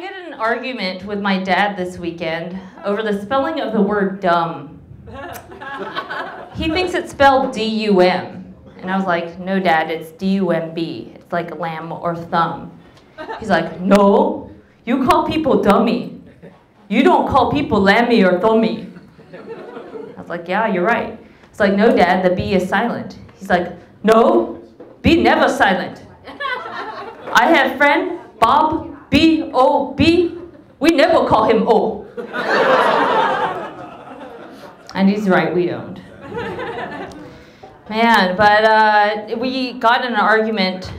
get in an argument with my dad this weekend over the spelling of the word dumb. He thinks it's spelled D-U-M. And I was like, no, Dad, it's D-U-M-B. It's like lamb or thumb. He's like, no, you call people dummy. You don't call people lammy or thummy. I was like, yeah, you're right. It's like, no, Dad, the B is silent. He's like, no, B never silent. I have friend, Bob, B-O-B. We never call him O. And he's right, we don't. Man, but we got in an argument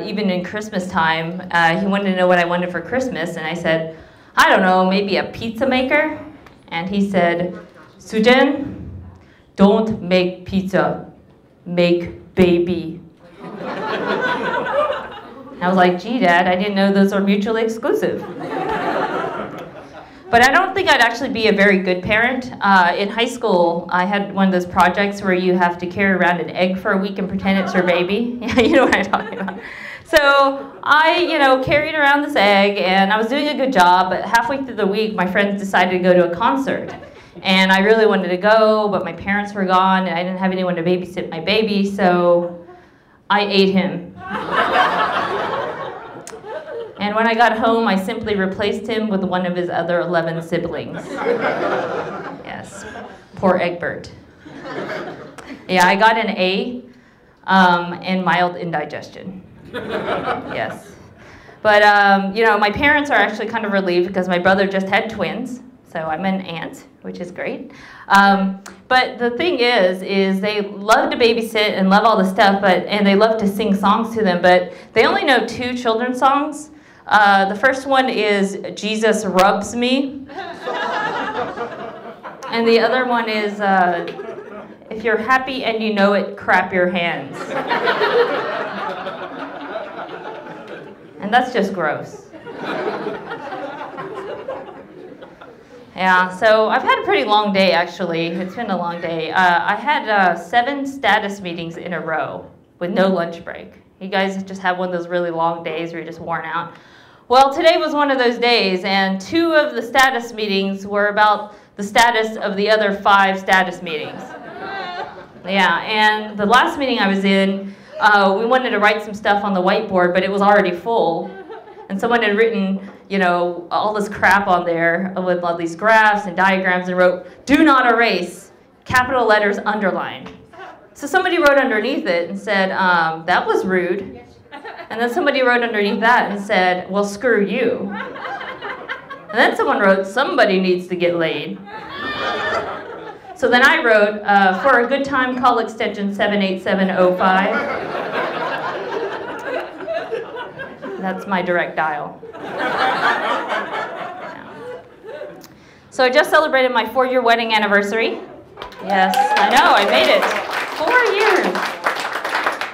even in Christmas time. He wanted to know what I wanted for Christmas, and I said, I don't know, maybe a pizza maker? And he said, Suzanne, don't make pizza, make baby. I was like, gee, Dad, I didn't know those are mutually exclusive. But I don't think I'd actually be a very good parent. In high school, I had one of those projects where you have to carry around an egg for a week and pretend it's your baby. Yeah, you know what I'm talking about. So I, carried around this egg, and I was doing a good job, but halfway through the week, my friends decided to go to a concert. And I really wanted to go, but my parents were gone, and I didn't have anyone to babysit my baby, so I ate him. And when I got home, I simply replaced him with one of his other 11 siblings. Yes, poor Egbert. Yeah, I got an A and mild indigestion. Yes. But, my parents are actually kind of relieved because my brother just had twins, so I'm an aunt, which is great. But the thing is they love to babysit and love all the stuff, and they love to sing songs to them, but they only know 2 children's songs. The first one is Jesus Rubs Me. And the other one is, if you're happy and you know it, clap your hands. And that's just gross. Yeah, so I've had a pretty long day, actually. It's been a long day. I had 7 status meetings in a row with no lunch break. You guys just have one of those really long days where you're just worn out. Well, today was one of those days, and 2 of the status meetings were about the status of the other 5 status meetings. Yeah, and the last meeting I was in, we wanted to write some stuff on the whiteboard, but it was already full. And someone had written, all this crap on there with all these graphs and diagrams and wrote, do not erase, capital letters underlined. So somebody wrote underneath it and said, that was rude. And then somebody wrote underneath that and said, well, screw you. And then someone wrote, somebody needs to get laid. So then I wrote, for a good time, call extension 78705. That's my direct dial. Yeah. So I just celebrated my 4-year wedding anniversary. Yes, I know, I made it. 4 years.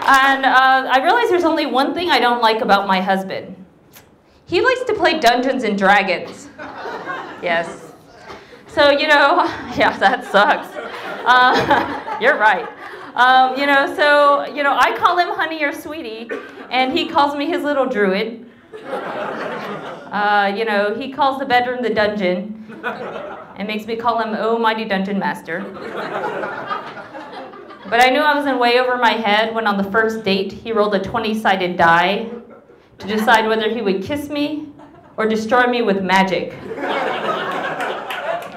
And I realized there's only one thing I don't like about my husband. He likes to play Dungeons and Dragons. Yes. So, yeah, that sucks. You're right. I call him honey or sweetie, and he calls me his little druid. He calls the bedroom the dungeon, and makes me call him oh mighty dungeon master. But I knew I was in way over my head when on the first date he rolled a 20-sided die to decide whether he would kiss me or destroy me with magic.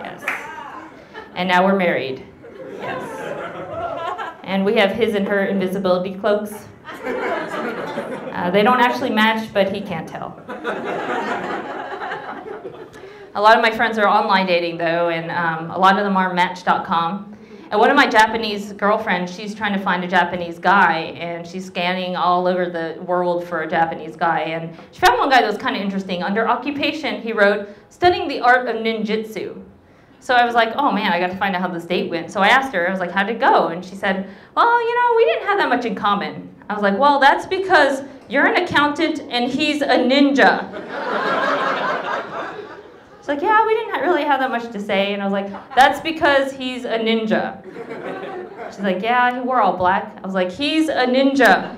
Yes. And now we're married. Yes. And we have his and her invisibility cloaks. They don't actually match, but he can't tell. A lot of my friends are online dating, though, and a lot of them are Match.com. And one of my Japanese girlfriends, she's trying to find a Japanese guy, and she's scanning all over the world for a Japanese guy. And she found one guy that was kind of interesting. Under occupation, he wrote, studying the art of ninjutsu. So I was like, oh man, I got to find out how this date went. So I asked her, I was like, how'd it go? And she said, well, we didn't have that much in common. I was like, well, that's because you're an accountant and he's a ninja. She's like, yeah, we didn't really have that much to say. And I was like, that's because he's a ninja. She's like, yeah, he wore all black. I was like, he's a ninja.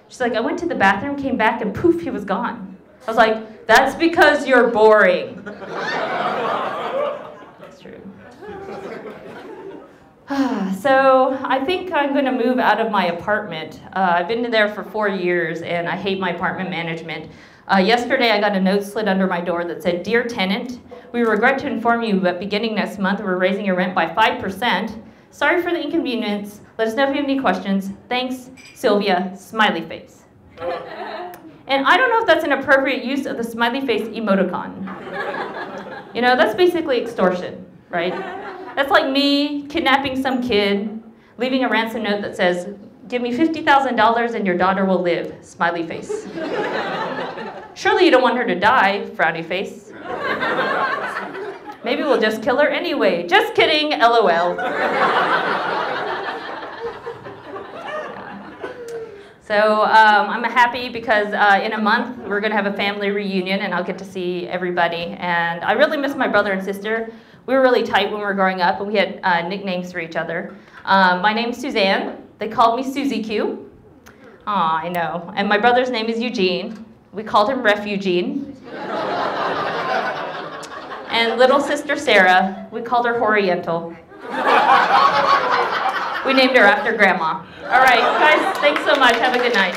She's like, I went to the bathroom, came back, and poof, he was gone. I was like, That's because you're boring. That's true. So I think I'm going to move out of my apartment. I've been there for 4 years, and I hate my apartment management. Yesterday, I got a note slid under my door that said, "Dear tenant, we regret to inform you that beginning next month, we're raising your rent by 5%. Sorry for the inconvenience. Let us know if you have any questions. Thanks, Sylvia," smiley face. And I don't know if that's an appropriate use of the smiley face emoticon. You know, that's basically extortion, right? That's like me kidnapping some kid, leaving a ransom note that says, "Give me $50,000 and your daughter will live," smiley face. Surely you don't want her to die, frowny face. Maybe we'll just kill her anyway. Just kidding, LOL. So I'm happy because in a month we're going to have a family reunion and I'll get to see everybody. And I really miss my brother and sister. We were really tight when we were growing up and we had nicknames for each other. My name's Suzanne. They called me Susie Q. Aw, I know. And my brother's name is Eugene. We called him Ref Eugene. And little sister Sarah, we called her Oriental. We named her after Grandma. All right, guys, thanks so much. Have a good night.